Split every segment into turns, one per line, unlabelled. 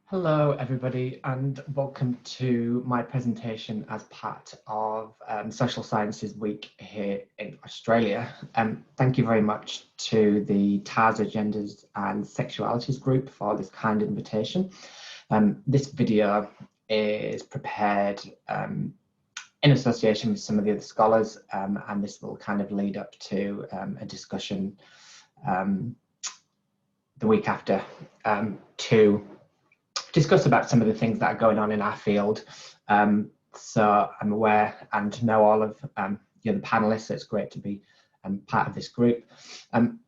Hello everybody and welcome to my presentation as part of Social Sciences Week here in Australia. Thank you very much to the TASA Genders and Sexualities group for this kind invitation. This video is prepared in association with some of the other scholars, and this will kind of lead up to a discussion the week after to discuss about some of the things that are going on in our field. So I'm aware and know all of the other panelists, so it's great to be part of this group. In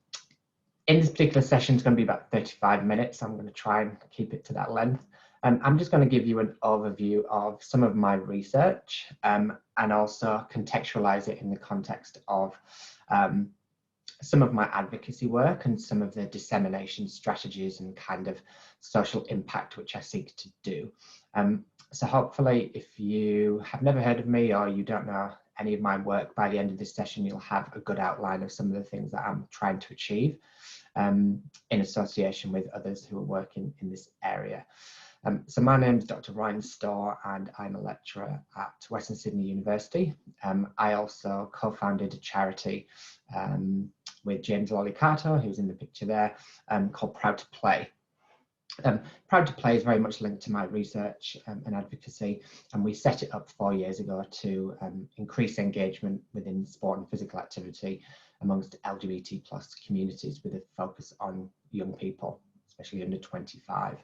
this particular session, it's going to be about 35 minutes. I'm going to try and keep it to that length. I'm just going to give you an overview of some of my research and also contextualize it in the context of some of my advocacy work and some of the dissemination strategies and kind of social impact which I seek to do. So hopefully if you have never heard of me or you don't know any of my work, by the end of this session you'll have a good outline of some of the things that I'm trying to achieve in association with others who are working in this area. So my name is Dr. Ryan Storr and I'm a lecturer at Western Sydney University. I also co-founded a charity with James Lolly-Carter, who's in the picture there, called Proud to Play. Proud to Play is very much linked to my research and advocacy, and we set it up 4 years ago to increase engagement within sport and physical activity amongst LGBT plus communities with a focus on young people, especially under 25.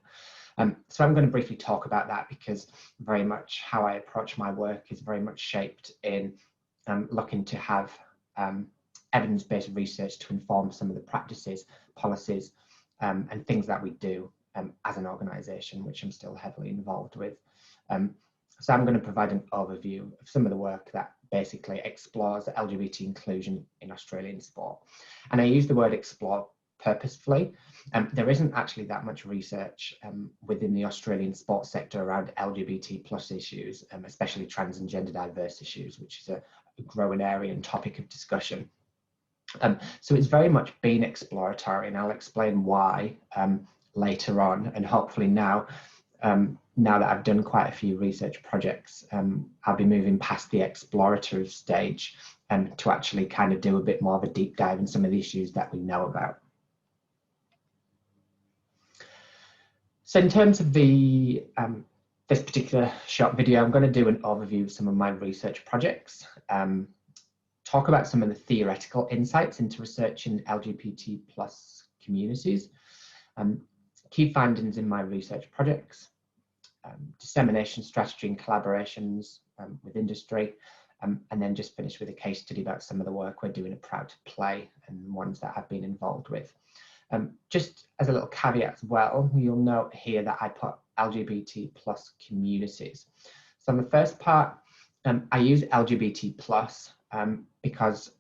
So I'm going to briefly talk about that because very much how I approach my work is very much shaped in looking to have evidence-based research to inform some of the practices, policies, and things that we do as an organisation, which I'm still heavily involved with. So I'm going to provide an overview of some of the work that basically explores LGBT inclusion in Australian sport. And I use the word explore purposefully. There isn't actually that much research within the Australian sports sector around LGBT plus issues, especially trans and gender diverse issues, which is a growing area and topic of discussion. So it's very much been exploratory, and I'll explain why later on, and hopefully now that I've done quite a few research projects, I'll be moving past the exploratory stage to actually kind of do a bit more of a deep dive in some of the issues that we know about. So in terms of the this particular short video, I'm going to do an overview of some of my research projects, talk about some of the theoretical insights into research in LGBT plus communities, key findings in my research projects, dissemination strategy and collaborations with industry, and then just finish with a case study about some of the work we're doing at Proud to Play and ones that I've been involved with. Just as a little caveat as well, you'll note here that I put LGBT plus communities. So on the first part, I use LGBT plus because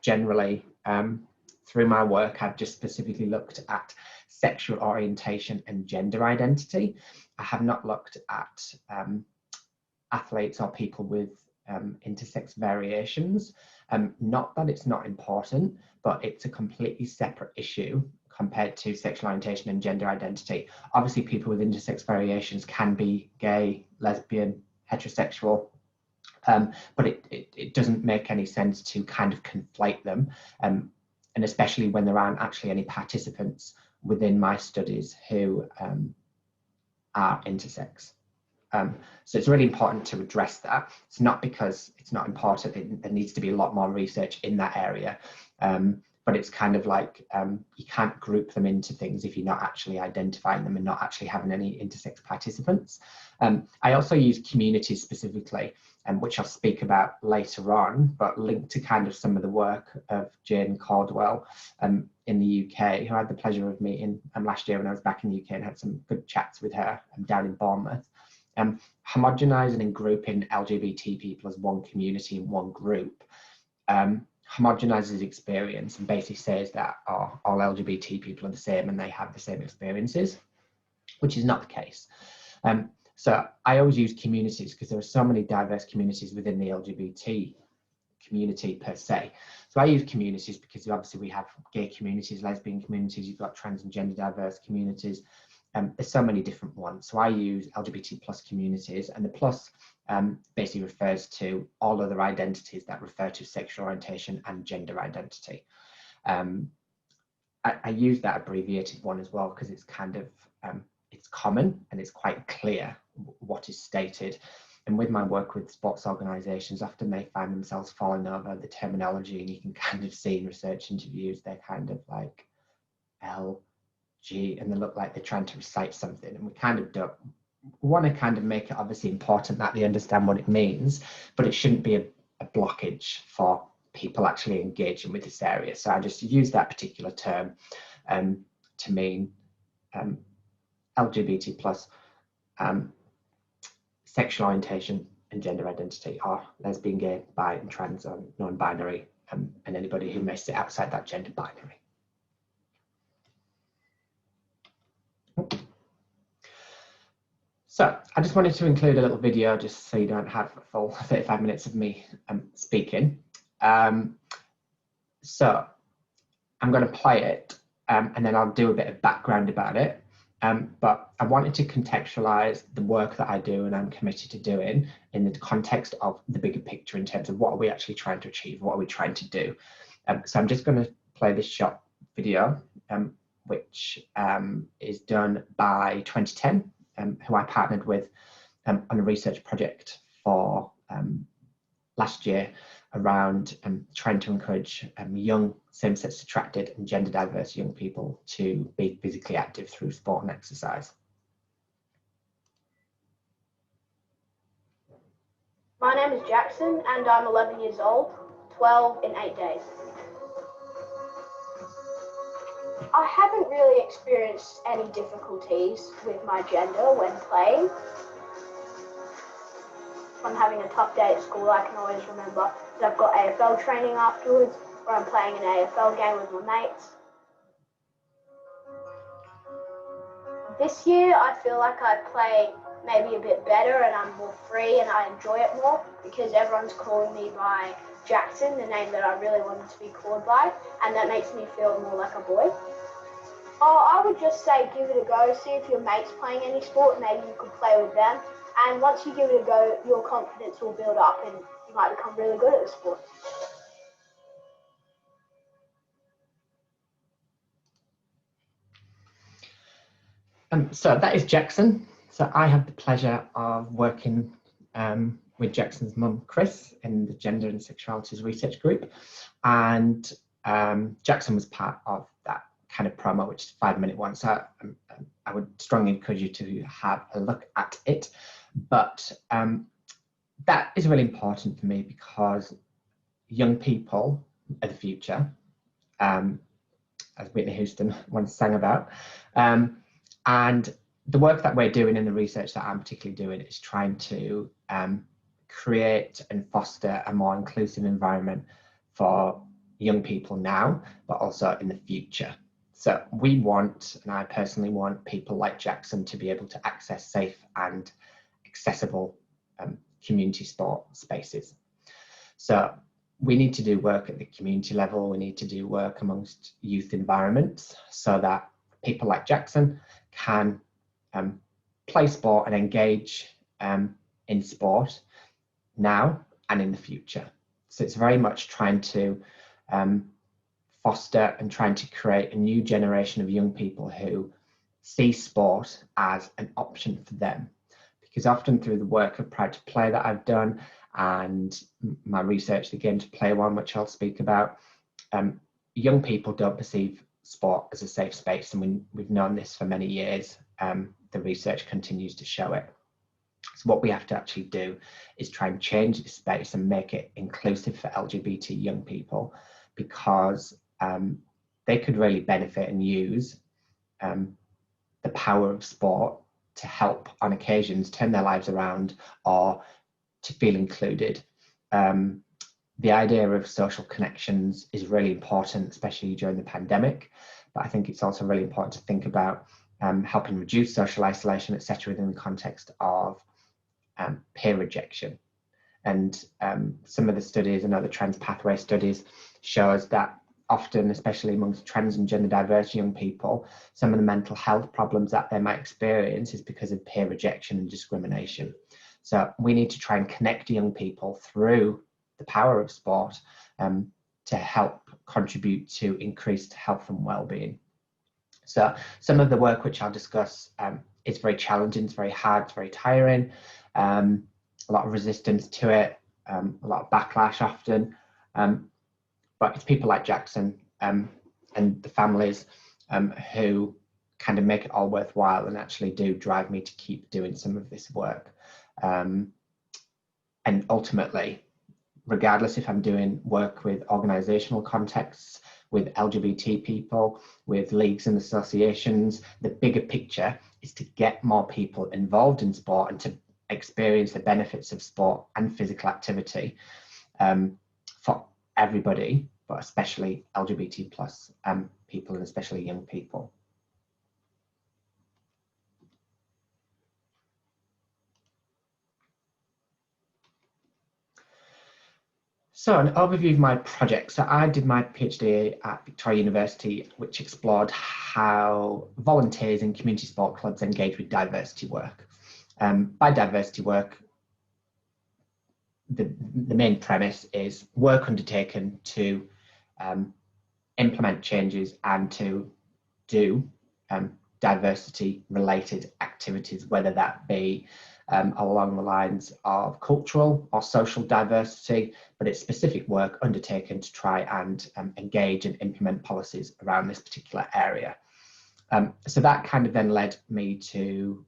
generally through my work, I've just specifically looked at sexual orientation and gender identity. I have not looked at athletes or people with intersex variations. Not that it's not important, but it's a completely separate issue compared to sexual orientation and gender identity. Obviously, people with intersex variations can be gay, lesbian, heterosexual, but it doesn't make any sense to kind of conflate them, and especially when there aren't actually any participants within my studies who are intersex. So it's really important to address that. It's not because it's not important, there needs to be a lot more research in that area, but it's kind of like you can't group them into things if you're not actually identifying them and not actually having any intersex participants. I also use communities specifically, which I'll speak about later on, but linked to kind of some of the work of Jane Caldwell in the UK, who I had the pleasure of meeting last year when I was back in the UK and had some good chats with her down in Bournemouth. Homogenising and grouping LGBT people as one community and one group homogenises experience and basically says that all LGBT people are the same and they have the same experiences, which is not the case. So I always use communities because there are so many diverse communities within the LGBT community per se. So I use communities because obviously we have gay communities, lesbian communities, you've got trans and gender diverse communities, there's so many different ones. So I use LGBT plus communities, and the plus basically refers to all other identities that refer to sexual orientation and gender identity. I use that abbreviated one as well because it's kind of, it's common and it's quite clear what is stated. And with my work with sports organisations, often they find themselves falling over the terminology, and you can kind of see in research interviews, they're kind of like L, G, and they look like they're trying to recite something. And we kind of don't want to kind of make it obviously important that they understand what it means, but it shouldn't be a blockage for people actually engaging with this area. So I just use that particular term to mean LGBT plus sexual orientation and gender identity, or lesbian, gay, bi, and trans, or non-binary, and anybody who may sit outside that gender binary. So I just wanted to include a little video just so you don't have a full 35 minutes of me speaking. So I'm going to play it and then I'll do a bit of background about it. But I wanted to contextualize the work that I do and I'm committed to doing in the context of the bigger picture in terms of what are we actually trying to achieve, what are we trying to do. So I'm just going to play this short video, which is done by 2010, who I partnered with on a research project for last year around trying to encourage young same-sex attracted and gender diverse young people to be physically active through sport and exercise.
My name is Jackson and I'm 11 years old, 12 in 8 days. I haven't really experienced any difficulties with my gender when playing. If I'm having a tough day at school, I can always remember that I've got AFL training afterwards, or I'm playing an AFL game with my mates. This year, I feel like I play maybe a bit better and I'm more free and I enjoy it more because everyone's calling me by Jackson, the name that I really wanted to be called by, and that makes me feel more like a boy. I would just say give it a go, see if your mate's playing any sport, maybe you could play with them, and once you give it a go, your confidence will build up and you might become really good at the sport.
So that is Jackson. So I have the pleasure of working with Jackson's mum, Chris, in the Gender and Sexualities Research Group. And Jackson was part of that kind of promo, which is a 5-minute one. So I would strongly encourage you to have a look at it. But that is really important for me because young people are the future, as Whitney Houston once sang about. And the work that we're doing in the research that I'm particularly doing is trying to create and foster a more inclusive environment for young people now, but also in the future. So we want, and I personally want, people like Jackson to be able to access safe and accessible community sport spaces. So we need to do work at the community level. We need to do work amongst youth environments so that people like Jackson can play sport and engage in sport now and in the future. So it's very much trying to foster and trying to create a new generation of young people who see sport as an option for them. Because often through the work of Proud to Play that I've done and my research, the Game to Play one, which I'll speak about, young people don't perceive sport as a safe space, and we've known this for many years. The research continues to show it. So what we have to actually do is try and change this space and make it inclusive for LGBT young people, because they could really benefit and use the power of sport to help on occasions turn their lives around or to feel included. The idea of social connections is really important, especially during the pandemic, but I think it's also really important to think about helping reduce social isolation, etc., within the context of peer rejection. And some of the studies and other trans pathway studies shows that often, especially amongst trans and gender diverse young people, some of the mental health problems that they might experience is because of peer rejection and discrimination. So we need to try and connect young people through the power of sport to help contribute to increased health and well-being. So some of the work which I'll discuss is very challenging, it's very hard, it's very tiring, a lot of resistance to it, a lot of backlash often, but it's people like Jackson and the families who kind of make it all worthwhile and actually do drive me to keep doing some of this work. And ultimately, regardless if I'm doing work with organisational contexts, with LGBT people, with leagues and associations, the bigger picture is to get more people involved in sport and to experience the benefits of sport and physical activity for everybody, but especially LGBT plus people and especially young people. So an overview of my project. So I did my PhD at Victoria University, which explored how volunteers in community sport clubs engage with diversity work. By diversity work, the main premise is work undertaken to implement changes and to do diversity related activities, whether that be along the lines of cultural or social diversity, but it's specific work undertaken to try and engage and implement policies around this particular area. So that kind of then led me to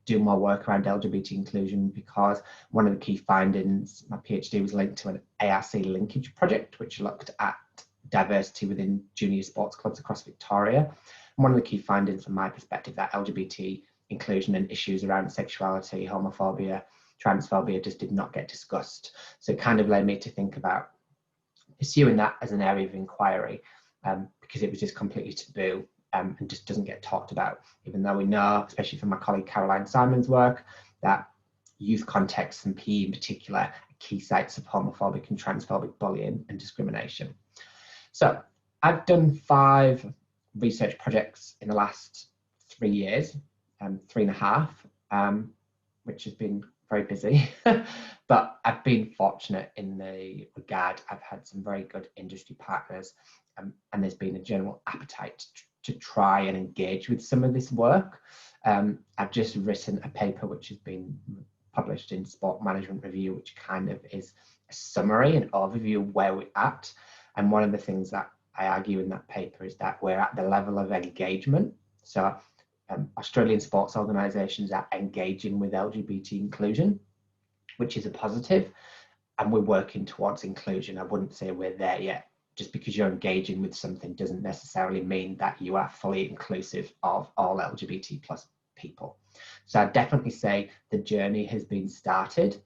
do more work around LGBT inclusion, because one of the key findings, my PhD was linked to an ARC linkage project, which looked at diversity within junior sports clubs across Victoria. And one of the key findings from my perspective, that LGBT inclusion and issues around sexuality, homophobia, transphobia just did not get discussed. So it kind of led me to think about pursuing that as an area of inquiry, because it was just completely taboo and just doesn't get talked about, even though we know, especially from my colleague Caroline Simon's work, that youth contexts and PE in particular are key sites of homophobic and transphobic bullying and discrimination. So I've done 5 research projects in the last 3 years, 3.5, which has been very busy, but I've been fortunate in the regard. I've had some very good industry partners, and there's been a general appetite to try and engage with some of this work. I've just written a paper which has been published in Sport Management Review, which kind of is a summary and overview of where we're at. And one of the things that I argue in that paper is that we're at the level of engagement. So Australian sports organisations are engaging with LGBT inclusion, which is a positive, and we're working towards inclusion. I wouldn't say we're there yet. Just because you're engaging with something doesn't necessarily mean that you are fully inclusive of all LGBT plus people. So I'd definitely say the journey has been started,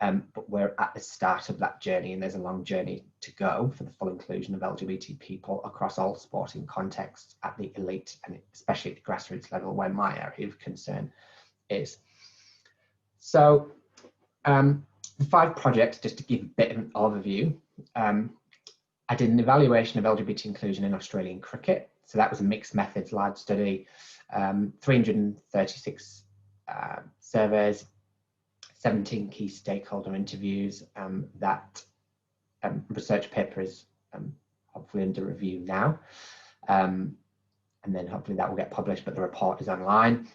but we're at the start of that journey, and there's a long journey to go for the full inclusion of LGBT people across all sporting contexts at the elite and especially at the grassroots level, where my area of concern is. So the 5 projects, just to give a bit of an overview, I did an evaluation of LGBT inclusion in Australian cricket. So that was a mixed methods large study, 336 surveys, 17 key stakeholder interviews. That research paper is hopefully under review now. And then hopefully that will get published, but the report is online.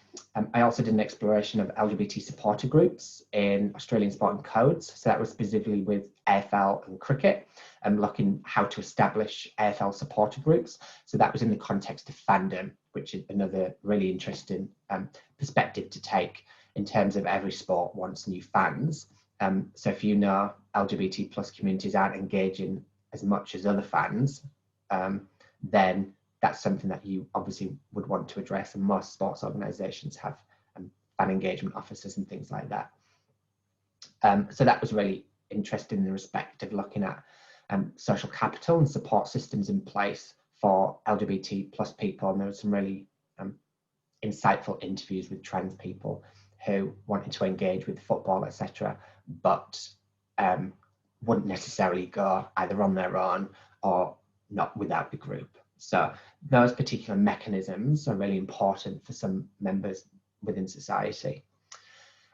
I also did an exploration of LGBT supporter groups in Australian sport and codes. So that was specifically with AFL and cricket, and looking how to establish AFL supporter groups. So that was in the context of fandom, which is another really interesting perspective to take in terms of every sport wants new fans. So if you know LGBT plus communities aren't engaging as much as other fans, then that's something that you obviously would want to address, and most sports organisations have fan engagement officers and things like that. So that was really interesting in the respect of looking at social capital and support systems in place for LGBT plus people, and there were some really insightful interviews with trans people who wanted to engage with football, etc., but wouldn't necessarily go either on their own or not without the group. So those particular mechanisms are really important for some members within society.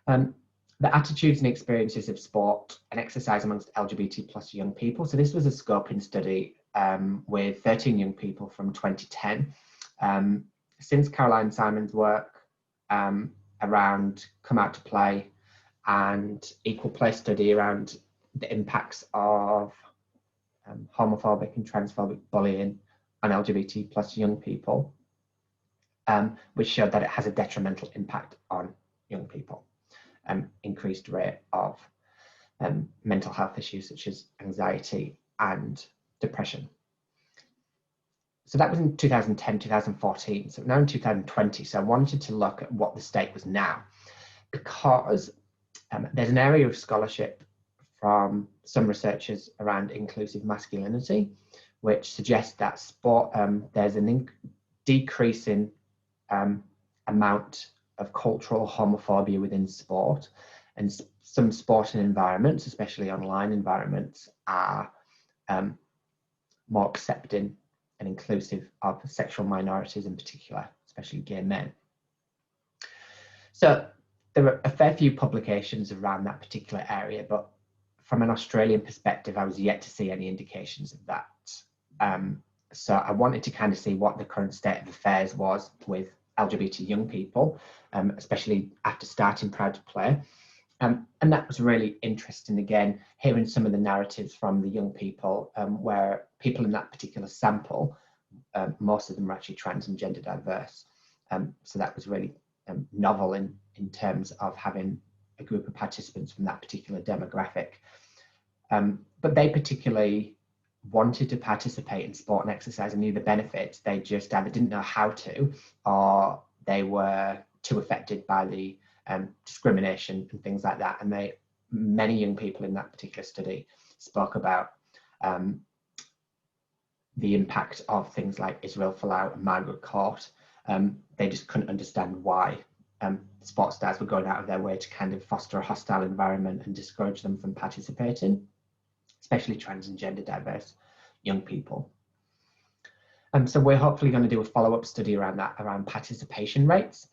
The attitudes and experiences of sport and exercise amongst LGBT plus young people. So this was a scoping study with 13 young people from 2010. Since Caroline Simon's work around Come Out to Play and Equal Play study around the impacts of homophobic and transphobic bullying on LGBT plus young people, which showed that it has a detrimental impact on young people. Increased rate of mental health issues such as anxiety and depression. So that was in 2010, 2014. So now in 2020, so I wanted to look at what the state was now, because there's an area of scholarship from some researchers around inclusive masculinity, which suggests that sport, there's a decreasing amount of cultural homophobia within sport, and some sporting environments, especially online environments, are more accepting and inclusive of sexual minorities in particular, especially gay men. So there are a fair few publications around that particular area, but from an Australian perspective, I was yet to see any indications of that. So I wanted to kind of see what the current state of affairs was with LGBT young people, especially after starting Proud to Play. And that was really interesting, again, hearing some of the narratives from the young people, where people in that particular sample, most of them were actually trans and gender diverse. So that was really novel in terms of having a group of participants from that particular demographic. But they particularly wanted to participate in sport and exercise and knew the benefits. They just either didn't know how to, or they were too affected by the discrimination and things like that. And many young people in that particular study spoke about the impact of things like Israel Folau and Margaret Court. They just couldn't understand why sports stars were going out of their way to kind of foster a hostile environment and discourage them from participating, especially trans and gender diverse young people. So we're hopefully going to do a follow-up study around that, around participation rates.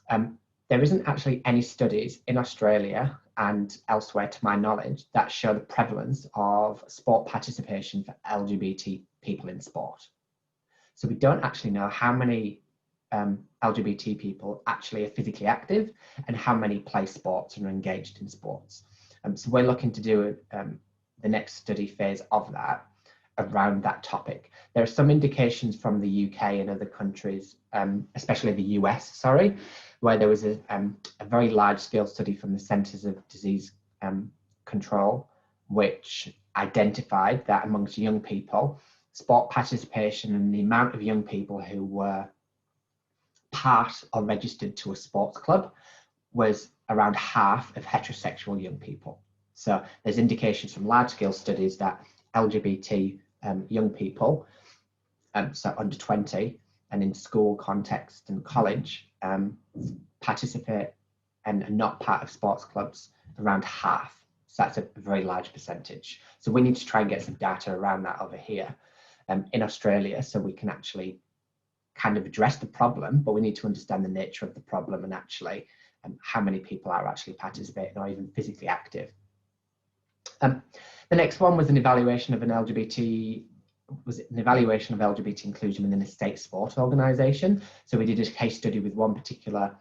There isn't actually any studies in Australia and elsewhere, to my knowledge, that show the prevalence of sport participation for LGBT people in sport. So we don't actually know how many LGBT people actually are physically active and how many play sports and are engaged in sports. So we're looking to do the next study phase of that around that topic. There are some indications from the UK and other countries, especially the US, sorry, where there was a very large scale study from the Centers of Disease Control, which identified that amongst young people, sport participation and the amount of young people who were part or registered to a sports club was around half of heterosexual young people. So there's indications from large scale studies that LGBT young people, so under 20 and in school context and college, participate and are not part of sports clubs around half. So that's a very large percentage. So we need to try and get some data around that over here in Australia, so we can actually kind of address the problem, but we need to understand the nature of the problem and actually how many people are actually participating or even physically active. The next one was an evaluation of LGBT inclusion within a state sport organisation. So we did a case study with one particular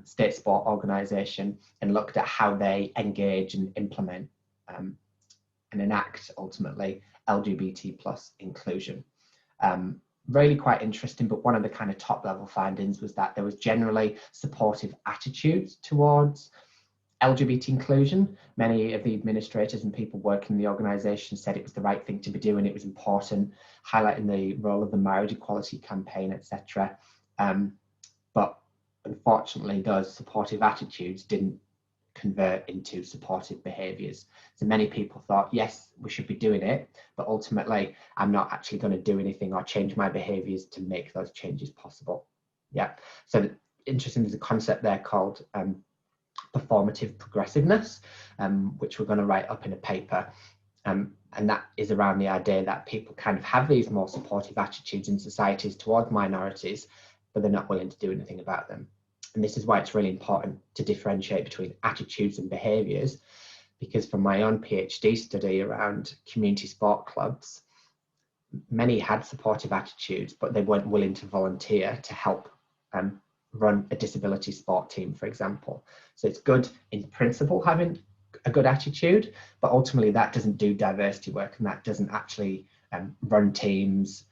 state sport organisation and looked at how they engage and implement and enact ultimately LGBT plus inclusion. Really quite interesting, but one of the kind of top level findings was that there was generally supportive attitudes towards LGBT inclusion. Many of the administrators and people working in the organisation said it was the right thing to be doing, it was important, highlighting the role of the marriage equality campaign, etc. But unfortunately, those supportive attitudes didn't convert into supportive behaviours. So many people thought, yes, we should be doing it, but ultimately, I'm not actually going to do anything or change my behaviours to make those changes possible. Yeah, so interesting, there's a concept there called performative progressiveness, which we're going to write up in a paper And that is around the idea that people kind of have these more supportive attitudes in societies towards minorities, but they're not willing to do anything about them. And this is why it's really important to differentiate between attitudes and behaviours, because from my own PhD study around community sport clubs, many had supportive attitudes, but they weren't willing to volunteer to help run a disability sport team, for example. So it's good in principle having a good attitude, but ultimately that doesn't do diversity work, and that doesn't actually run teams,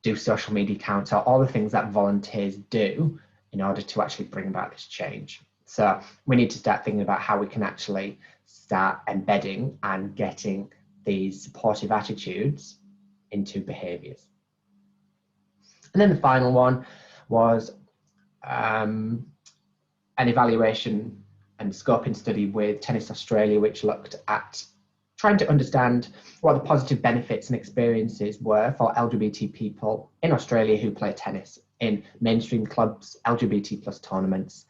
do social media accounts, or all the things that volunteers do in order to actually bring about this change. So we need to start thinking about how we can actually start embedding and getting these supportive attitudes into behaviours. And then the final one was an evaluation and scoping study with Tennis Australia, which looked at trying to understand what the positive benefits and experiences were for LGBT people in Australia who play tennis in mainstream clubs, LGBT plus tournaments,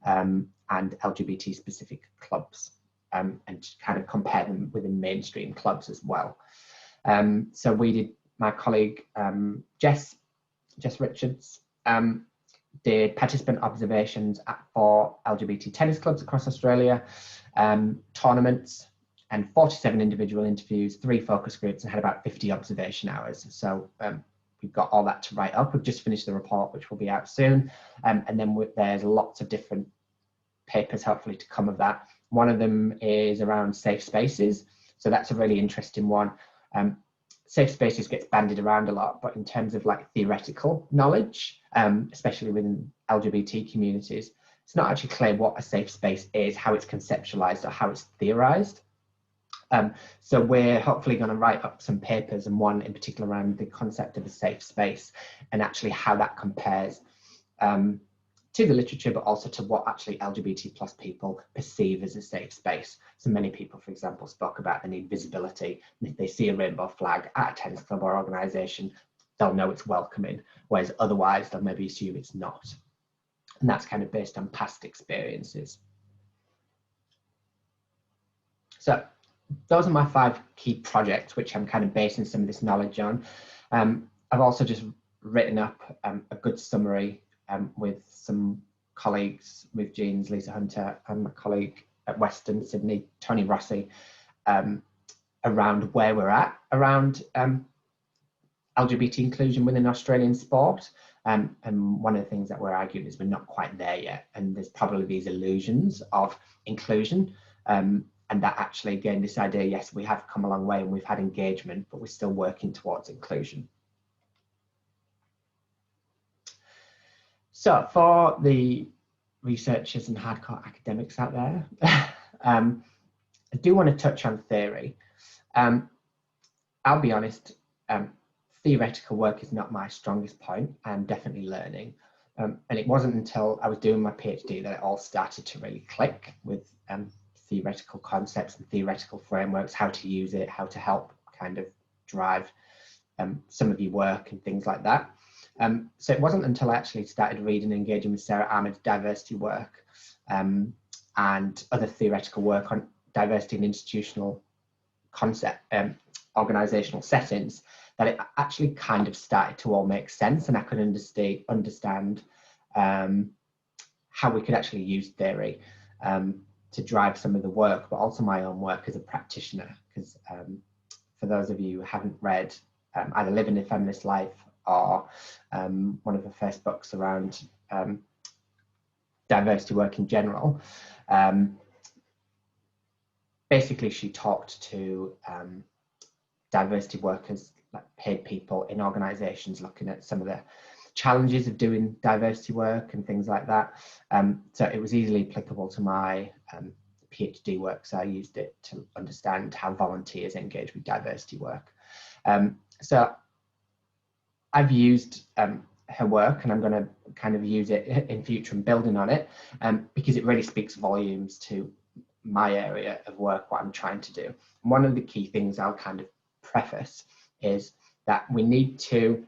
and LGBT specific clubs, and kind of compare them within mainstream clubs as well. So we did, my colleague Jess Richards did participant observations for LGBT tennis clubs across Australia, tournaments, and 47 individual interviews, 3 focus groups, and had about 50 observation hours. So we've got all that to write up. We've just finished the report, which will be out soon. And then there's lots of different papers, hopefully, to come of that. One of them is around safe spaces. So that's a really interesting one. Safe spaces gets bandied around a lot, but in terms of like theoretical knowledge, especially within LGBT communities, it's not actually clear what a safe space is, how it's conceptualized, or how it's theorized. So we're hopefully going to write up some papers, and one in particular around the concept of a safe space and actually how that compares to the literature, but also to what actually LGBT plus people perceive as a safe space. So many people, for example, spoke about the need visibility. And if they see a rainbow flag at a tennis club or organisation, they'll know it's welcoming, whereas otherwise they'll maybe assume it's not. And that's kind of based on past experiences. So those are my 5 key projects, which I'm kind of basing some of this knowledge on. I've also just written up a good summary with some colleagues, with Jean's Lisa Hunter and my colleague at Western Sydney, Tony Rossi, around where we're at around LGBT inclusion within Australian sport. And one of the things that we're arguing is we're not quite there yet. And there's probably these illusions of inclusion. And that actually, again, this idea, yes, we have come a long way and we've had engagement, but we're still working towards inclusion. So for the researchers and hardcore academics out there, I do want to touch on theory. I'll be honest, theoretical work is not my strongest point. I'm definitely learning. And it wasn't until I was doing my PhD that it all started to really click with theoretical concepts and theoretical frameworks, how to use it, how to help kind of drive some of your work and things like that. So it wasn't until I actually started reading and engaging with Sarah Ahmed's diversity work and other theoretical work on diversity in institutional concept, organizational settings, that it actually kind of started to all make sense, and I could understand how we could actually use theory to drive some of the work, but also my own work as a practitioner. Because for those of you who haven't read either Living a Feminist Life or one of the first books around diversity work in general, basically she talked to diversity workers, like paid people in organisations, looking at some of the challenges of doing diversity work and things like that. So it was easily applicable to my PhD work, so I used it to understand how volunteers engage with diversity work. So I've used her work, and I'm going to kind of use it in future and building on it, because it really speaks volumes to my area of work, what I'm trying to do. And one of the key things I'll kind of preface is that we need to,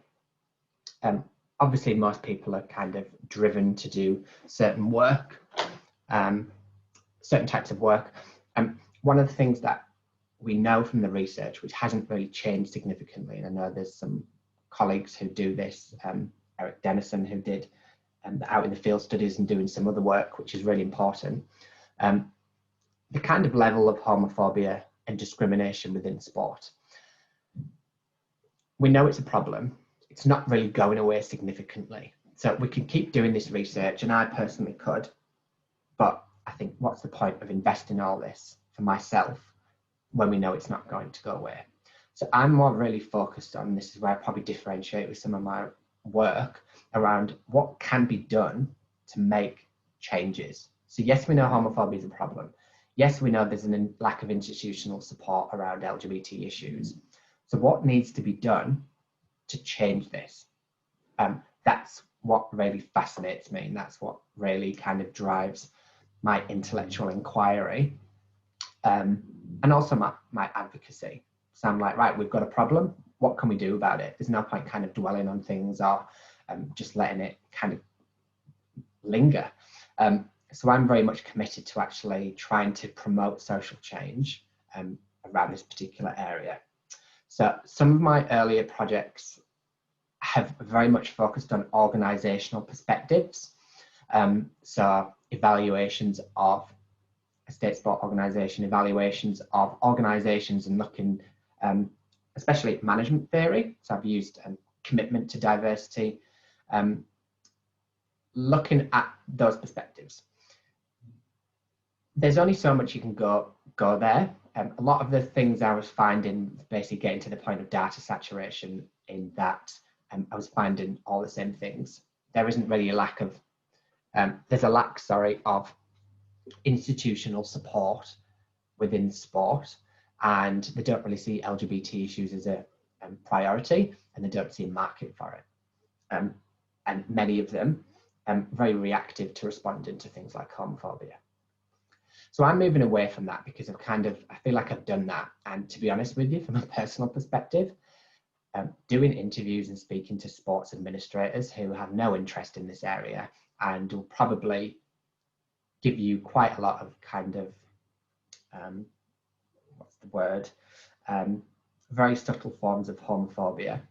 obviously most people are kind of driven to do certain work, certain types of work. One of the things that we know from the research, which hasn't really changed significantly, and I know there's some colleagues who do this, Eric Dennison, who did out in the field studies and doing some other work, which is really important. The kind of level of homophobia and discrimination within sport. We know it's a problem. It's not really going away significantly. So we can keep doing this research, and I personally could, but I think what's the point of investing all this for myself when we know it's not going to go away? So I'm more really focused on, this is where I probably differentiate with some of my work around what can be done to make changes. So yes, we know homophobia is a problem. Yes, we know there's a lack of institutional support around LGBT issues. So what needs to be done to change this? That's what really fascinates me, and that's what really kind of drives my intellectual inquiry, and also my advocacy. So I'm like, right, we've got a problem. What can we do about it? There's no point kind of dwelling on things or just letting it kind of linger. So I'm very much committed to actually trying to promote social change around this particular area. So some of my earlier projects have very much focused on organizational perspectives. So evaluations of a state sport organization, evaluations of organizations, and looking especially at management theory. So I've used commitment to diversity, looking at those perspectives. There's only so much you can go there. A lot of the things I was finding, basically getting to the point of data saturation, in that I was finding all the same things. There isn't really a lack of, there's a lack, sorry, of institutional support within sport, and they don't really see LGBT issues as a priority, and they don't see a market for it. And many of them very reactive to responding to things like homophobia. So I'm moving away from that because I feel like I've done that. And to be honest with you, from a personal perspective, doing interviews and speaking to sports administrators who have no interest in this area and will probably give you quite a lot of kind of, what's the word, very subtle forms of homophobia.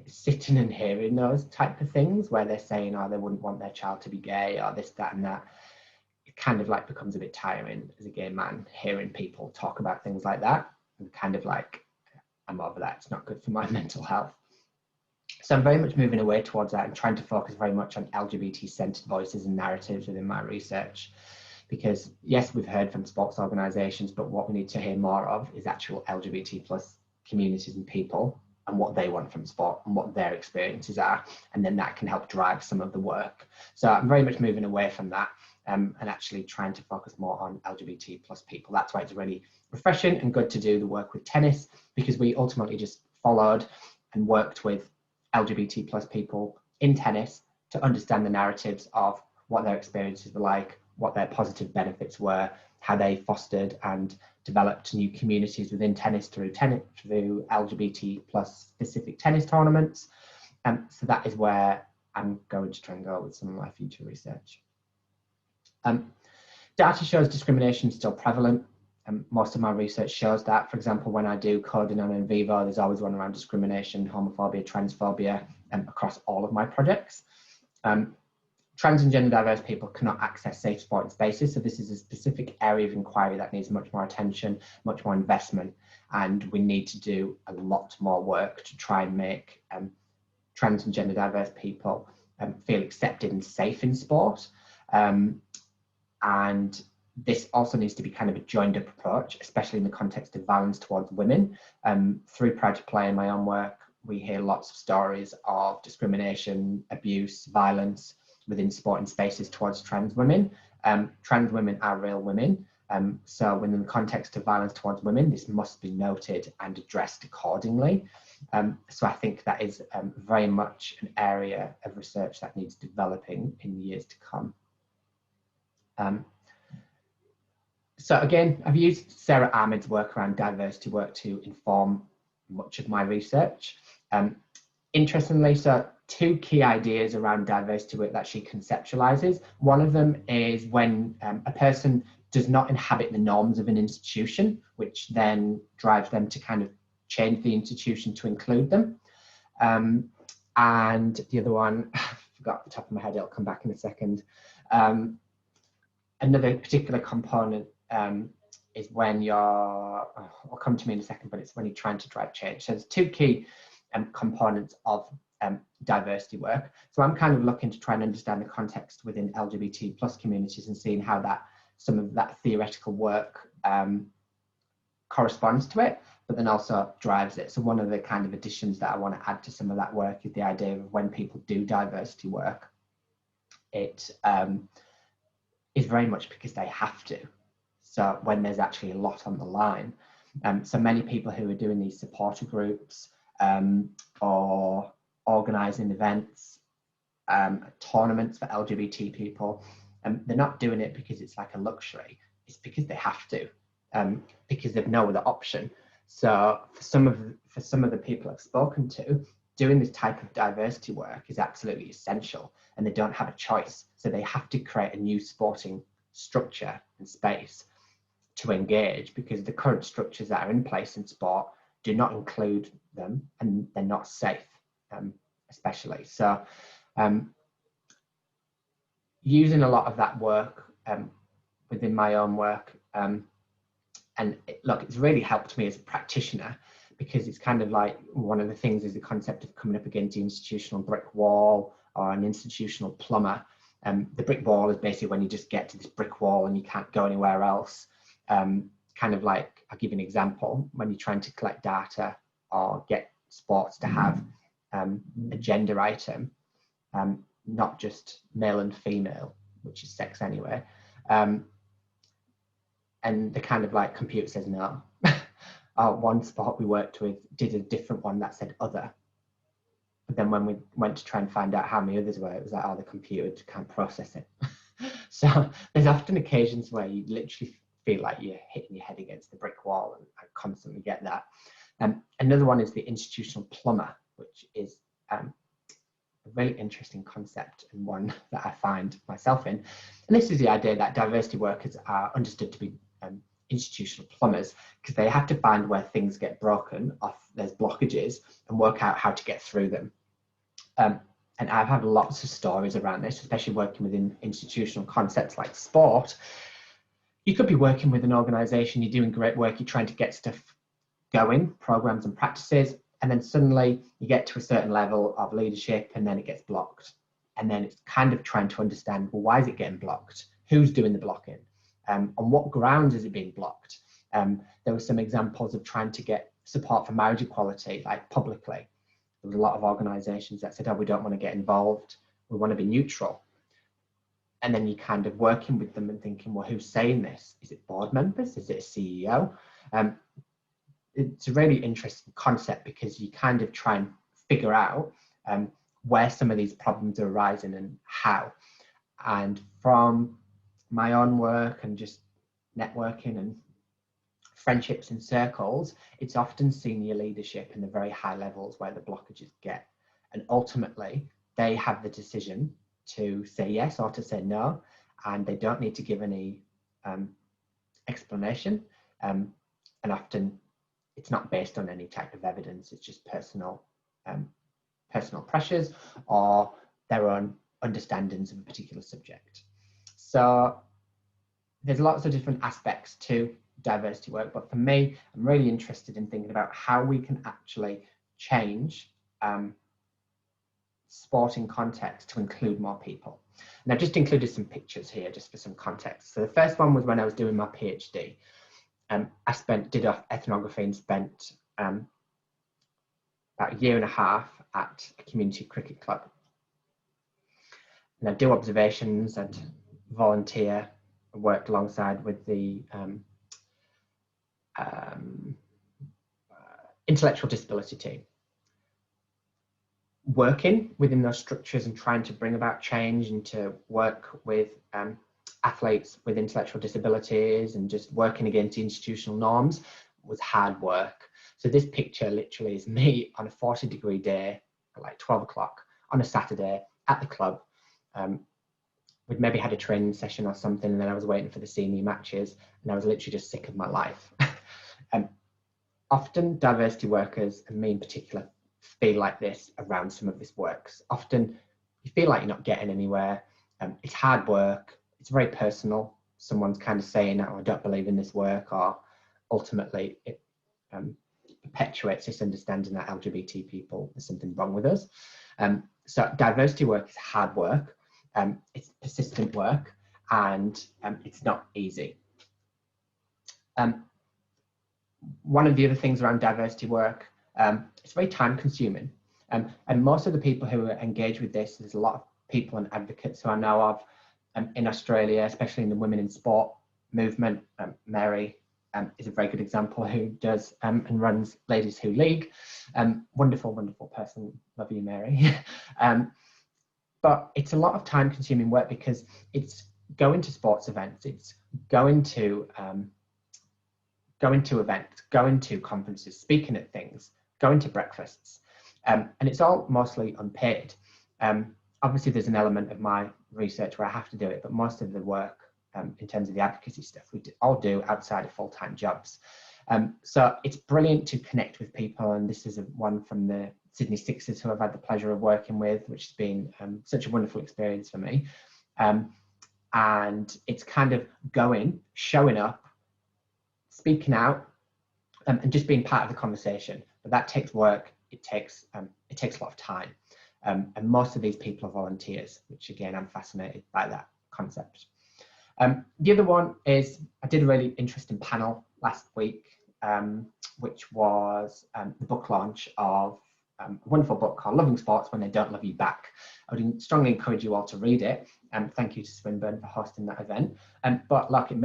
Sitting and hearing those type of things where they're saying, oh, they wouldn't want their child to be gay, or this, that, and that. It kind of like becomes a bit tiring as a gay man, hearing people talk about things like that, and kind of like, I'm over that, it's not good for my mental health. So I'm very much moving away towards that and trying to focus very much on LGBT-centered voices and narratives within my research. Because yes, we've heard from sports organisations, but what we need to hear more of is actual LGBT plus communities and people, and what they want from sport and what their experiences are. And then that can help drive some of the work. So I'm very much moving away from that and actually trying to focus more on LGBT plus people. That's why it's really refreshing and good to do the work with tennis, because we ultimately just followed and worked with LGBT plus people in tennis to understand the narratives of what their experiences were like, what their positive benefits were, how they fostered and developed new communities within tennis through LGBT plus specific tennis tournaments. So that is where I'm going to try and go with some of my future research. Data shows discrimination is still prevalent. Most of my research shows that. For example, when I do coding on in vivo, there's always one around discrimination, homophobia, transphobia, across all of my projects. Trans and gender diverse people cannot access safe sporting spaces. So this is a specific area of inquiry that needs much more attention, much more investment. And we need to do a lot more work to try and make trans and gender diverse people feel accepted and safe in sport. And this also needs to be kind of a joined up approach, especially in the context of violence towards women. Through Proud to Play in my own work, we hear lots of stories of discrimination, abuse, violence within sporting spaces towards trans women. Trans women are real women. So within the context of violence towards women, this must be noted and addressed accordingly. So I think that is very much an area of research that needs developing in the years to come. So again, I've used Sarah Ahmed's work around diversity work to inform much of my research. Interestingly, so two key ideas around diversity work that she conceptualizes. One of them is when a person does not inhabit the norms of an institution, which then drives them to kind of change the institution to include them. And the other one, I forgot the top of my head, it'll come back in a second. Another particular component is when you're, I'll come to me in a second, but it's when you're trying to drive change. So there's two key components of diversity work. So I'm kind of looking to try and understand the context within LGBT plus communities and seeing how that some of that theoretical work corresponds to it, but then also drives it. So one of the kind of additions that I want to add to some of that work is the idea of when people do diversity work, it is very much because they have to. So when there's actually a lot on the line. So many people who are doing these supporter groups or organising events, tournaments for LGBT people, they're not doing it because it's like a luxury. It's because they have to, because they've no other option. So for some of the people I've spoken to, doing this type of diversity work is absolutely essential, and they don't have a choice. So they have to create a new sporting structure and space to engage, because the current structures that are in place in sport do not include them, and they're not safe, especially. So using a lot of that work within my own work, and look, it's really helped me as a practitioner, because it's kind of like one of the things is the concept of coming up against the institutional brick wall or an institutional plumber. The brick wall is basically when you just get to this brick wall and you can't go anywhere else. Kind of like, I'll give you an example, when you're trying to collect data or get sports to have a gender item, not just male and female, which is sex anyway. And the kind of like computer says no. One sport we worked with did a different one that said other. But then when we went to try and find out how many others were, it was like, oh, the computer can't process it. So there's often occasions where you literally feel like you're hitting your head against the brick wall, and I constantly get that. Another one is the institutional plumber, which is a really interesting concept, and one that I find myself in. And this is the idea that diversity workers are understood to be institutional plumbers, because they have to find where things get broken off, there's blockages, and work out how to get through them. And I've had lots of stories around this, especially working within institutional concepts like sport. You could be working with an organisation, you're doing great work, you're trying to get stuff going, programs and practices, and then suddenly you get to a certain level of leadership and then it gets blocked. And then it's kind of trying to understand, well, why is it getting blocked? Who's doing the blocking? On what grounds is it being blocked? There were some examples of trying to get support for marriage equality, like publicly. There was a lot of organisations that said, oh, we don't want to get involved, we want to be neutral. And then you're kind of working with them and thinking, well, who's saying this? Is it board members? Is it a CEO? It's a really interesting concept, because you kind of try and figure out where some of these problems are arising and how. And from my own work and just networking and friendships and circles, it's often senior leadership in the very high levels where the blockages get. And ultimately, they have the decision to say yes or to say no, and they don't need to give any explanation. And often it's not based on any type of evidence, it's just personal pressures or their own understandings of a particular subject. So there's lots of different aspects to diversity work, but for me, I'm really interested in thinking about how we can actually change sporting context to include more people. And I've just included some pictures here just for some context. So the first one was when I was doing my PhD. I did ethnography and spent about a year and a half at a community cricket club. And I'd do observations, I'd volunteer, I worked alongside with the intellectual disability team. Working within those structures and trying to bring about change and to work with athletes with intellectual disabilities and just working against institutional norms was hard work. So this picture literally is me on a 40-degree day at like 12 o'clock on a Saturday at the club, we'd maybe had a training session or something, and then I was waiting for the senior matches, and I was literally just sick of my life. Often diversity workers, and me in particular, feel like this around some of this works. Often you feel like you're not getting anywhere. It's hard work. It's very personal. Someone's kind of saying, oh, I don't believe in this work, or ultimately it perpetuates this understanding that LGBT people, there's something wrong with us. So diversity work is hard work. It's persistent work, and it's not easy. One of the other things around diversity work, it's very time consuming. And most of the people who are engaged with this, there's a lot of people and advocates who I know of in Australia, especially in the women in sport movement. Mary is a very good example, who does and runs Ladies Who League. Wonderful, wonderful person. Love you, Mary. But it's a lot of time consuming work, because it's going to sports events, it's going to events, going to conferences, speaking at things, going to breakfasts, and it's all mostly unpaid. Obviously there's an element of my research where I have to do it, but most of the work in terms of the advocacy stuff we all do outside of full-time jobs. So it's brilliant to connect with people, and this is one from the Sydney Sixers who I've had the pleasure of working with, which has been such a wonderful experience for me. And it's kind of showing up, speaking out, and just being part of the conversation. But that takes work. It takes a lot of time. And most of these people are volunteers, which again, I'm fascinated by that concept. The other one is, I did a really interesting panel last week, which was the book launch of a wonderful book called Loving Sports When They Don't Love You Back. I would strongly encourage you all to read it. Thank you to Swinburne for hosting that event. But look, it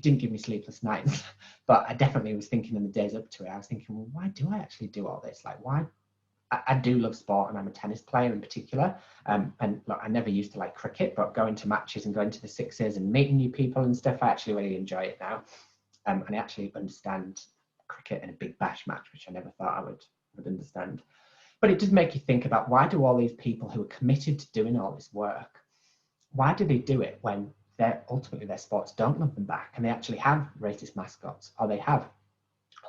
didn't give me sleepless nights, but I definitely was thinking in the days up to it, I was thinking, well, why do I actually do all this? Like, why? I do love sport, and I'm a tennis player in particular. And look, I never used to like cricket, but going to matches and going to the Sixers and meeting new people and stuff, I actually really enjoy it now. And I actually understand cricket in a big bash match, which I never thought I would understand. But it does make you think about, why do all these people who are committed to doing all this work, why do they do it when ultimately their sports don't love them back, and they actually have racist mascots, or they have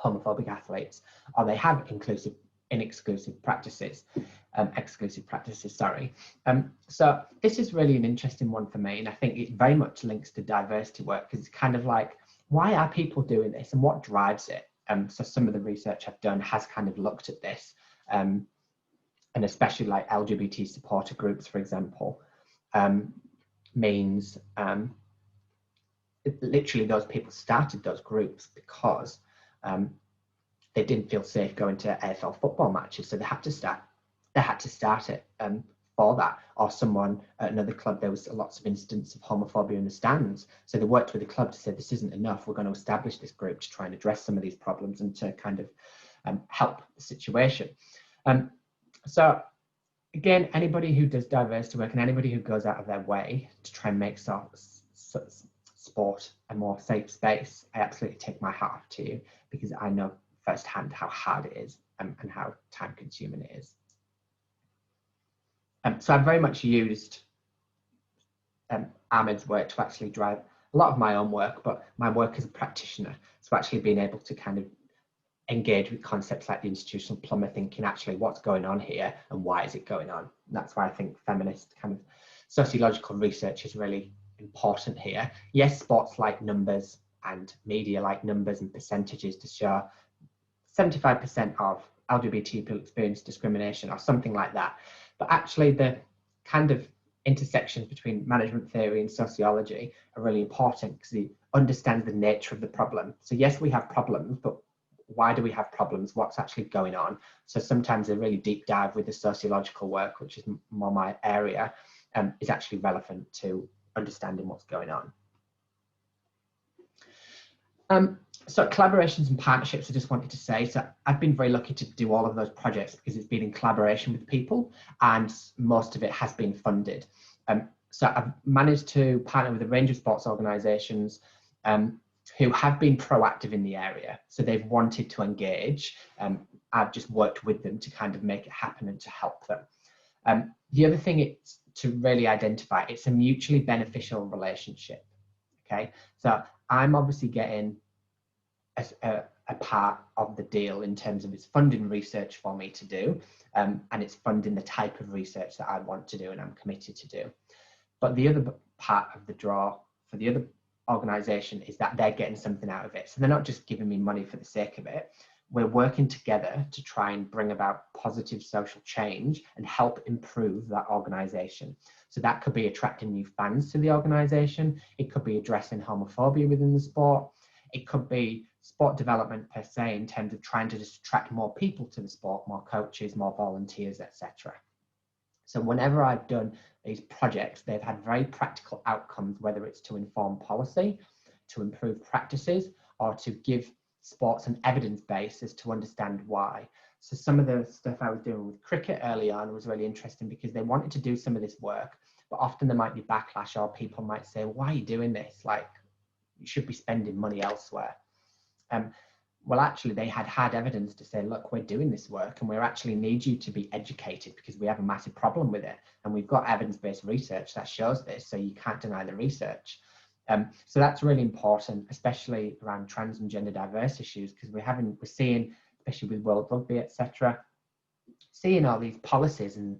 homophobic athletes, or they have exclusive practices, sorry. So this is really an interesting one for me, and I think it very much links to diversity work, because it's kind of like, why are people doing this, and what drives it? So some of the research I've done has kind of looked at this, and especially like LGBT supporter groups, for example, means literally those people started those groups because they didn't feel safe going to AFL football matches, so they had to start it for that. Or someone at another club, there was lots of instances of homophobia in the stands, so they worked with the club to say, this isn't enough, we're going to establish this group to try and address some of these problems and to kind of help the situation. So again, anybody who does diversity work, and anybody who goes out of their way to try and make sport a more safe space, I absolutely take my hat off to you, because I know firsthand how hard it is and how time consuming it is. So I've very much used Ahmed's work to actually drive a lot of my own work, but my work as a practitioner, so actually being able to kind of engage with concepts like the institutional plumber, thinking actually what's going on here and why is it going on. And that's why I think feminist kind of sociological research is really important here. Yes, sports like numbers and media like numbers and percentages to show 75% of LGBT people experience discrimination or something like that. But actually the kind of intersections between management theory and sociology are really important, because it understands the nature of the problem. So yes, we have problems, but why do we have problems? What's actually going on? So sometimes a really deep dive with the sociological work, which is more my area, is actually relevant to understanding what's going on. So collaborations and partnerships, I just wanted to say, so I've been very lucky to do all of those projects because it's been in collaboration with people, and most of it has been funded. So I've managed to partner with a range of sports organisations who have been proactive in the area. So they've wanted to engage. I've just worked with them to kind of make it happen and to help them. The other thing to really identify, it's a mutually beneficial relationship. Okay, so I'm obviously getting a part of the deal in terms of it's funding research for me to do, and it's funding the type of research that I want to do and I'm committed to do. But the other part of the draw for the other organisation is that they're getting something out of it. So they're not just giving me money for the sake of it. We're working together to try and bring about positive social change and help improve that organisation. So that could be attracting new fans to the organisation. It could be addressing homophobia within the sport. It could be sport development per se, in terms of trying to just attract more people to the sport, more coaches, more volunteers, etc. So whenever I've done these projects, they've had very practical outcomes, whether it's to inform policy, to improve practices, or to give sports an evidence base as to understand why. So some of the stuff I was doing with cricket early on was really interesting because they wanted to do some of this work, but often there might be backlash, or people might say, why are you doing this? Like, you should be spending money elsewhere. Well, actually, they had evidence to say, look, we're doing this work and we actually need you to be educated because we have a massive problem with it. And we've got evidence-based research that shows this, so you can't deny the research. So that's really important, especially around trans and gender diverse issues, because we're seeing, especially with World Rugby, etc., seeing all these policies and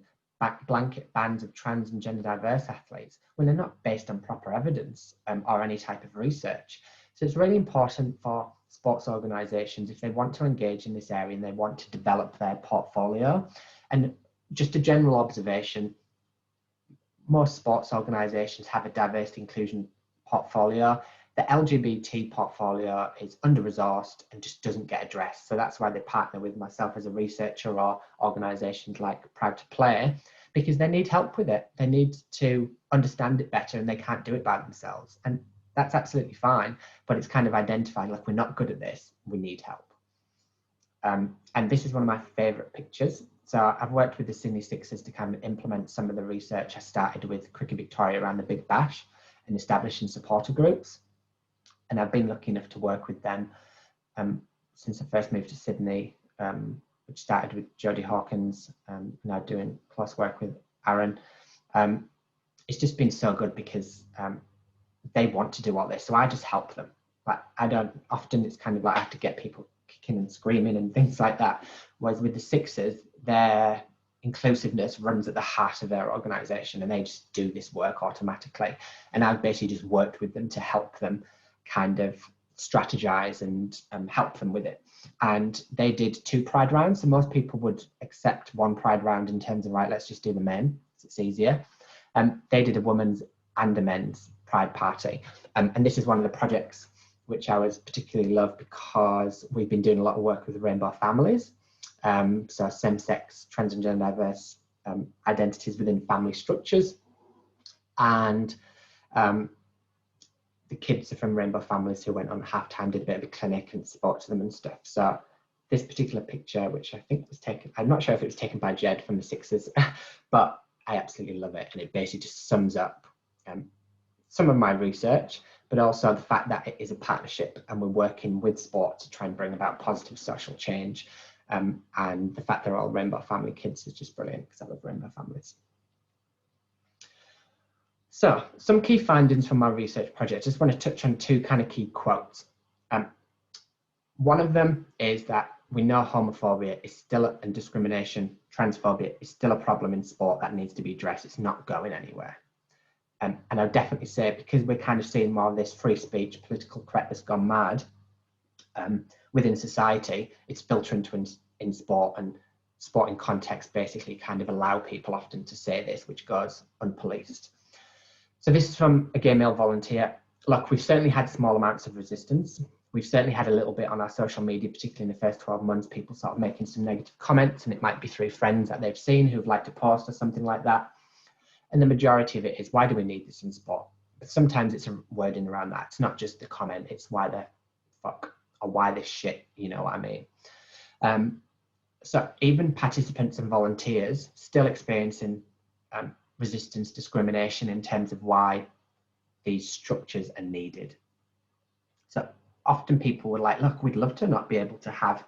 blanket bans of trans and gender diverse athletes when they're not based on proper evidence or any type of research. So it's really important for sports organisations, if they want to engage in this area and they want to develop their portfolio. And just a general observation, most sports organisations have a diversity inclusion portfolio. The LGBT portfolio is under-resourced and just doesn't get addressed. So that's why they partner with myself as a researcher, or organisations like Proud to Play, because they need help with it. They need to understand it better and they can't do it by themselves. And that's absolutely fine, but it's kind of identifying, like, we're not good at this, we need help. And this is one of my favourite pictures. So I've worked with the Sydney Sixers to kind of implement some of the research I started with Cricket Victoria around the Big Bash and establishing supporter groups. And I've been lucky enough to work with them since I first moved to Sydney, which started with Jodie Hawkins, now doing close work with Aaron. It's just been so good because they want to do all this, so I just help them. But I don't, often it's kind of like I have to get people kicking and screaming and things like that. Whereas with the Sixers, their inclusiveness runs at the heart of their organisation and they just do this work automatically. And I've basically just worked with them to help them kind of strategize and help them with it. And they did 2 pride rounds. So most people would accept 1 pride round in terms of, right, let's just do the men, it's easier. They did a women's and a men's pride party. And this is one of the projects which I was particularly love because we've been doing a lot of work with rainbow families. So same-sex, trans and gender diverse identities within family structures. And the kids are from rainbow families who went on half-time, did a bit of a clinic and spoke to them and stuff. So this particular picture, which I think was taken, I'm not sure if it was taken by Jed from the Sixers, but I absolutely love it. And it basically just sums up some of my research, but also the fact that it is a partnership and we're working with sport to try and bring about positive social change. And the fact they're all rainbow family kids is just brilliant because I love rainbow families. So some key findings from my research project. I just want to touch on 2 kind of key quotes. One of them is that we know homophobia is still, and discrimination, transphobia is still a problem in sport that needs to be addressed. It's not going anywhere. And I'd definitely say, because we're kind of seeing more of this free speech, political correctness gone mad within society, it's filtering in sport, and sporting context basically kind of allow people often to say this, which goes unpoliced. So this is from a gay male volunteer. Look, we've certainly had small amounts of resistance. We've certainly had a little bit on our social media, particularly in the first 12 months, people sort of making some negative comments, and it might be through friends that they've seen who've liked a post or something like that. And the majority of it is, why do we need this in sport? But sometimes it's a wording around that. It's not just the comment, it's why the fuck, or why this shit, you know what I mean? So even participants and volunteers still experiencing resistance, discrimination in terms of why these structures are needed. So often people were like, look, we'd love to not be able to have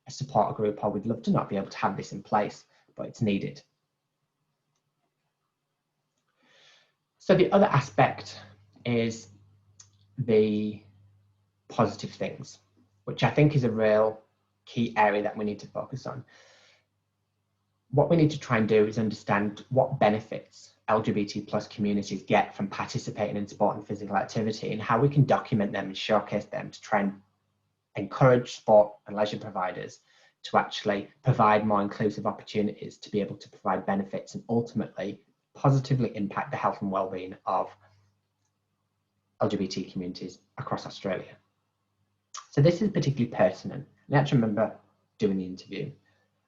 a supporter group, or we'd love to not be able to have this in place, but it's needed. So the other aspect is the positive things, which I think is a real key area that we need to focus on. What we need to try and do is understand what benefits LGBT plus communities get from participating in sport and physical activity, and how we can document them and showcase them to try and encourage sport and leisure providers to actually provide more inclusive opportunities to be able to provide benefits and ultimately positively impact the health and well-being of LGBT communities across Australia. So this is particularly pertinent. And I actually remember doing the interview,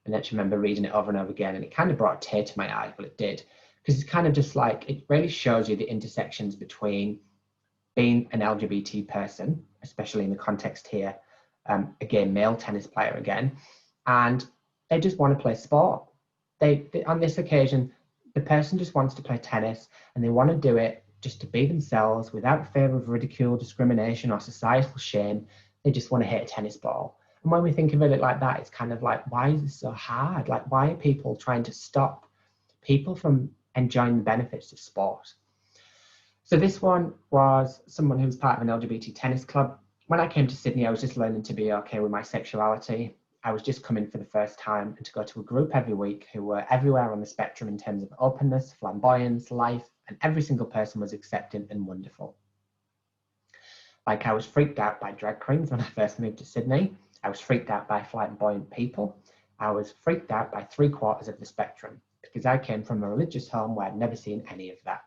and I actually remember reading it over and over again, and it kind of brought a tear to my eye. Well, it did, because it's kind of just like, it really shows you the intersections between being an LGBT person, especially in the context here, a gay male tennis player again, and they just want to play sport. They on this occasion, the person just wants to play tennis, and they want to do it just to be themselves without fear of ridicule, discrimination, or societal shame. They just want to hit a tennis ball. And when we think of it like that, it's kind of like, why is this so hard? Like, why are people trying to stop people from enjoying the benefits of sport? So this one was someone who was part of an LGBT tennis club. When I came to Sydney, I was just learning to be okay with my sexuality. I was just coming for the first time, and to go to a group every week who were everywhere on the spectrum in terms of openness, flamboyance, life, and every single person was accepting and wonderful. Like, I was freaked out by drag queens when I first moved to Sydney. I was freaked out by flamboyant people. I was freaked out by 3/4 of the spectrum, because I came from a religious home where I'd never seen any of that.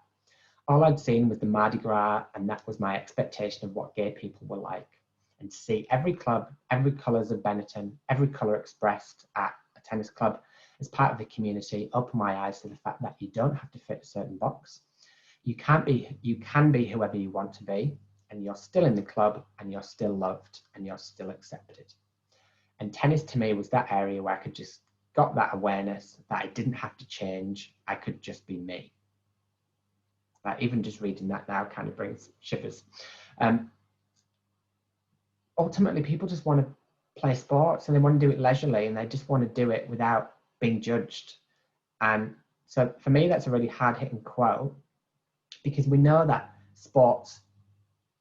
All I'd seen was the Mardi Gras, and that was my expectation of what gay people were like. And to see every club, every colours of Benetton, every colour expressed at a tennis club as part of the community opened my eyes to the fact that you don't have to fit a certain box. You can be whoever you want to be, and you're still in the club, and you're still loved, and you're still accepted. And tennis to me was that area where I could just got that awareness that I didn't have to change. I could just be me. Like, even just reading that now kind of brings shivers. Ultimately, people just want to play sports, and they want to do it leisurely, and they just want to do it without being judged. And so for me, that's a really hard-hitting quote, because we know that sports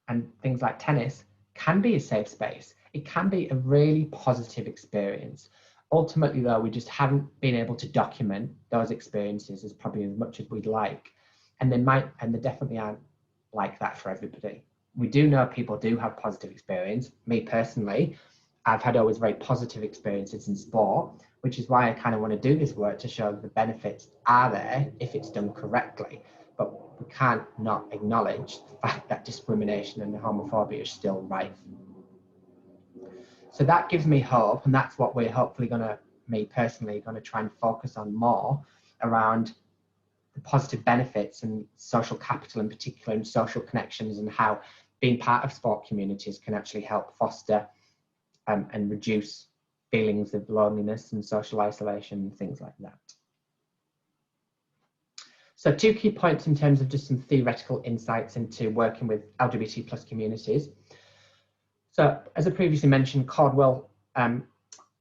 and things like tennis can be a safe space. It can be a really positive experience. Ultimately, though, we just haven't been able to document those experiences as probably as much as we'd like. And they definitely aren't like that for everybody. We do know people do have positive experience. Me personally, I've had always very positive experiences in sport, which is why I kind of want to do this work to show the benefits are there if it's done correctly. But we can't not acknowledge the fact that discrimination and homophobia is still rife. So that gives me hope, and that's what we're hopefully me personally, going to try and focus on more around the positive benefits and social capital in particular, and social connections, and how being part of sport communities can actually help foster and reduce feelings of loneliness and social isolation and things like that. So 2 key points in terms of just some theoretical insights into working with LGBT plus communities. So as I previously mentioned, Caldwell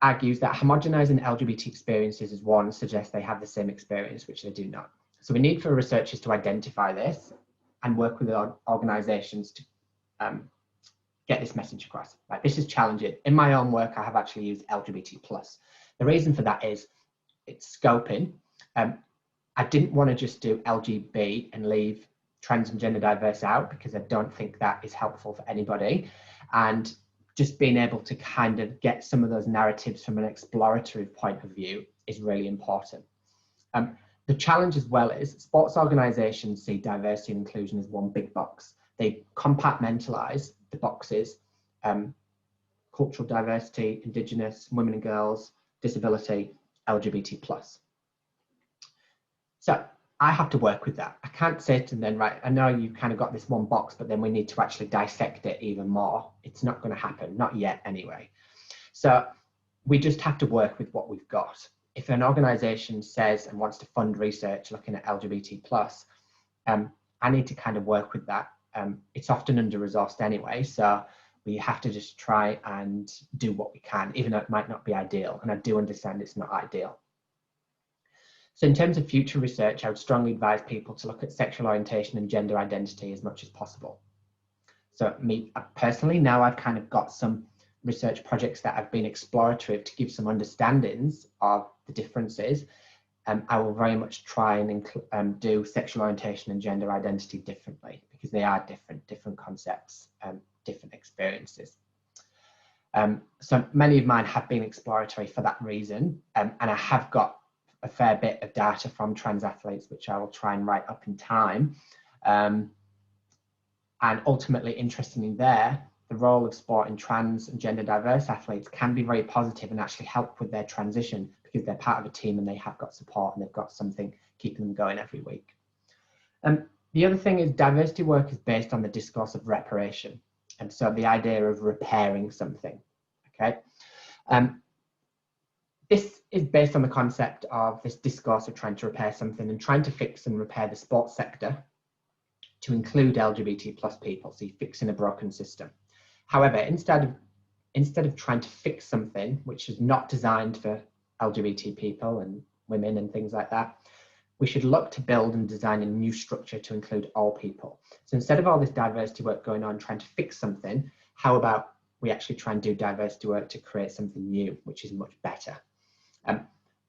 argues that homogenizing LGBT experiences as one suggests they have the same experience, which they do not. So we need for researchers to identify this and work with organizations to get this message across. Like, this is challenging. In my own work, I have actually used LGBT plus. The reason for that is it's scoping. I didn't want to just do LGB and leave trans and gender diverse out, because I don't think that is helpful for anybody. And just being able to kind of get some of those narratives from an exploratory point of view is really important. The challenge as well is sports organizations see diversity and inclusion as one big box. They compartmentalize the boxes, cultural diversity, Indigenous, women and girls, disability, LGBT plus. So I have to work with that. I can't sit and then, right, I know you kind of got this one box, but then we need to actually dissect it even more. It's not going to happen, not yet anyway. So we just have to work with what we've got. If an organization says and wants to fund research looking at LGBT plus, I need to kind of work with that. It's often under-resourced anyway, so we have to just try and do what we can, even though it might not be ideal. And I do understand it's not ideal. So in terms of future research, I would strongly advise people to look at sexual orientation and gender identity as much as possible. So me personally, now I've kind of got some research projects that have been exploratory to give some understandings of the differences. I will very much try and do sexual orientation and gender identity differently, because they are different concepts, different experiences. So many of mine have been exploratory for that reason, and I have got a fair bit of data from trans athletes, which I will try and write up in time. And ultimately, interestingly there, the role of sport in trans and gender diverse athletes can be very positive and actually help with their transition, because they're part of a team and they have got support and they've got something keeping them going every week. The other thing is diversity work is based on the discourse of reparation. And so the idea of repairing something, okay? This is based on the concept of this discourse of trying to repair something and trying to fix and repair the sports sector to include LGBT plus people, so you're fixing a broken system. However, instead of trying to fix something which is not designed for LGBT people and women and things like that, we should look to build and design a new structure to include all people. So instead of all this diversity work going on trying to fix something, how about we actually try and do diversity work to create something new, which is much better.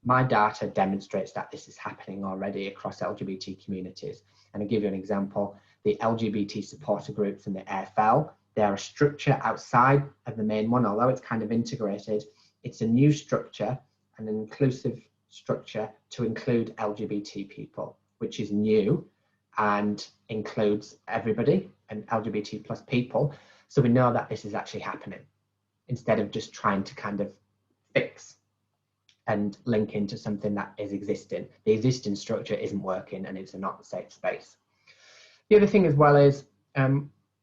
My data demonstrates that this is happening already across LGBT communities. And I'll give you an example. The LGBT supporter groups and the AFL, they are a structure outside of the main one, although it's kind of integrated. It's a new structure, an inclusive structure to include LGBT people, which is new and includes everybody and LGBT plus people. So we know that this is actually happening instead of just trying to kind of fix and link into something that is existing. The existing structure isn't working and it's not a safe space. The other thing as well is,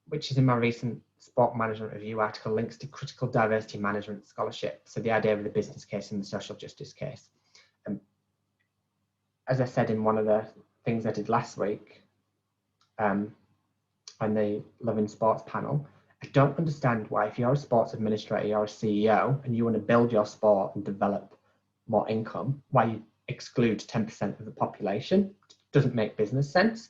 which is in my recent Sport Management Review article, links to critical diversity management scholarship. So the idea of the business case and the social justice case. As I said in one of the things I did last week on the Love in Sports panel, I don't understand why, if you're a sports administrator, you're a CEO and you want to build your sport and develop more income, why you exclude 10% of the population. It doesn't make business sense.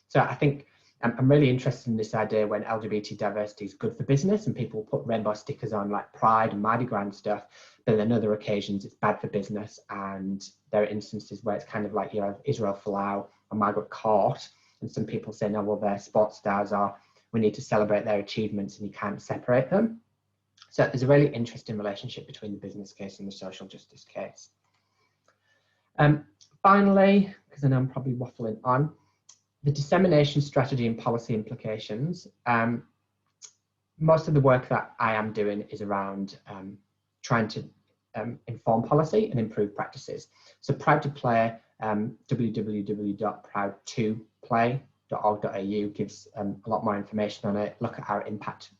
So I think I'm really interested in this idea when LGBT diversity is good for business and people put rainbow stickers on like Pride and Mardi Gras and stuff, but on other occasions it's bad for business. And there are instances where it's kind of like you have Israel Folau or Margaret Court, and some people say, no, well, they're sports stars, or we need to celebrate their achievements and you can't separate them. So there's a really interesting relationship between the business case and the social justice case. Finally, because I know I'm probably waffling on, the dissemination strategy and policy implications. Most of the work that I am doing is around trying to inform policy and improve practices. So Proud to Play, www.proud2play.org.au gives a lot more information on it. Look at our impact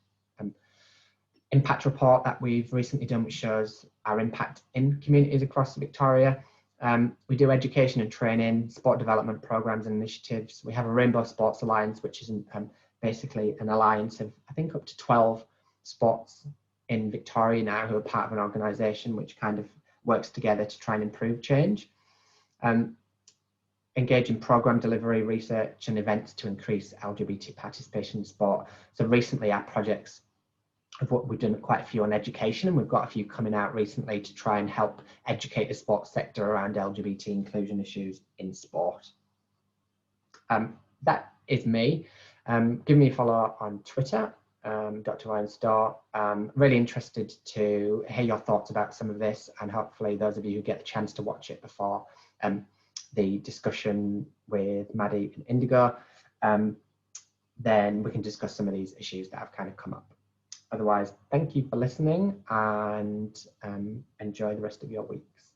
report that we've recently done, which shows our impact in communities across Victoria. We do education and training, sport development programs and initiatives. We have a Rainbow Sports Alliance, which is basically an alliance of, I think, up to 12 sports in Victoria now who are part of an organisation which kind of works together to try and improve change. Engage in programme delivery, research and events to increase LGBT participation in sport. So recently our projects of what we've done quite a few on education, and we've got a few coming out recently to try and help educate the sports sector around LGBT inclusion issues in sport. That is me. Give me a follow on Twitter, Dr. Ryan Storr. Really interested to hear your thoughts about some of this, and hopefully those of you who get the chance to watch it before the discussion with Maddie and Indigo, then we can discuss some of these issues that have kind of come up. Otherwise, thank you for listening and enjoy the rest of your weeks.